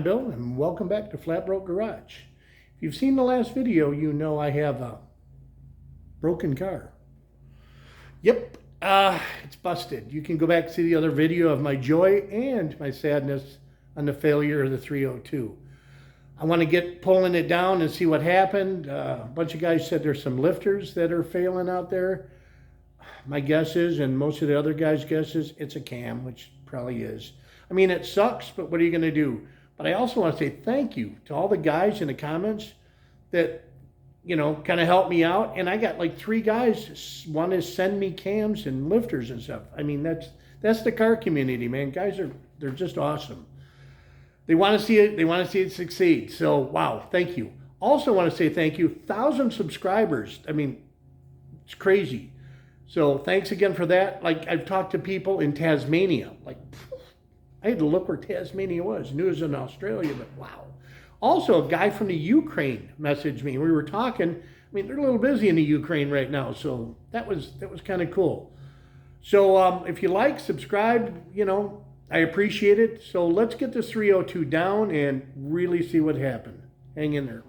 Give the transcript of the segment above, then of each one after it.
Bill, and welcome back to FlatBroke Garage. If you've seen the last video, you know I have a broken car. Yep, it's busted. You can go back to see the other video of my joy and my sadness on the failure of the 302. I want to get pulling it down and see what happened. A bunch of guys said there's some lifters that are failing out there. My guess is, and most of the other guys' guesses, it's a cam, which probably is. I mean, it sucks, but what are you going to do? But I also want to say thank you to all the guys in the comments that, you know, kind of helped me out. And I got like 3 guys. One is send me cams and lifters and stuff. I mean, that's the car community, man. Guys they're just awesome. They want to see it. They want to see it succeed. So, wow, thank you. Also want to say thank you. 1,000 subscribers. I mean, it's crazy. So thanks again for that. Like, I've talked to people in Tasmania. Like, I had to look where Tasmania was. I knew it was in Australia, but wow. Also, a guy from the Ukraine messaged me. We were talking. I mean, they're a little busy in the Ukraine right now, so that was kind of cool. So if you like, subscribe, you know, I appreciate it. So let's get this 302 down and really see what happened. Hang in there.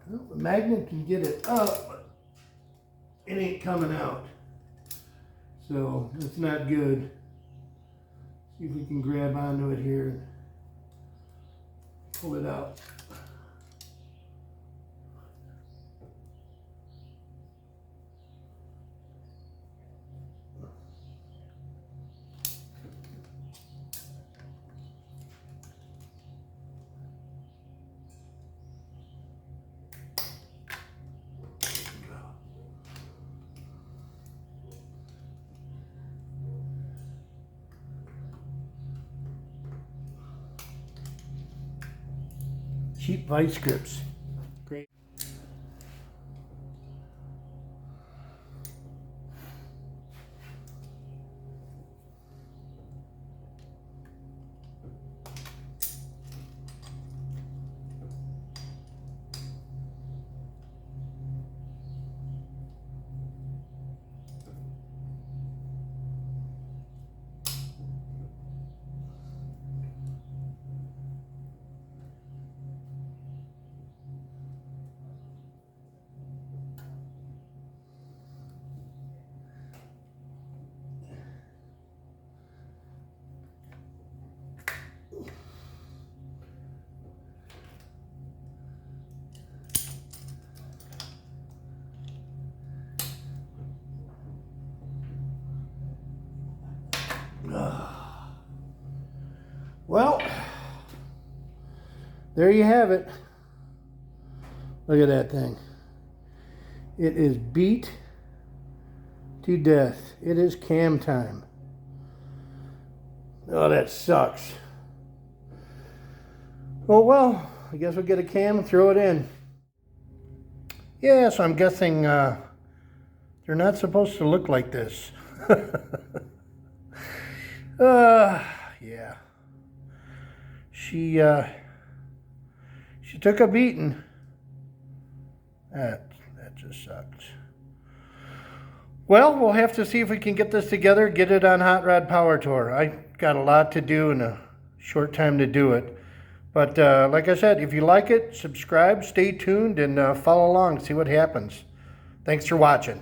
Well, the magnet can get it up, but it ain't coming out. So that's not good. See if we can grab onto it here and pull it out. Cheap vice grips. Great. Well, there you have it. Look at that thing. It is beat to death. It is cam time. Oh, that sucks. Oh, well, I guess we'll get a cam and throw it in. Yeah, so I'm guessing they're not supposed to look like this. Yeah. She took a beating. That just sucks. Well, we'll have to see if we can get this together, get it on Hot Rod Power Tour. I got a lot to do in a short time to do it. But like I said, if you like it, subscribe, stay tuned, and follow along, see what happens. Thanks for watching.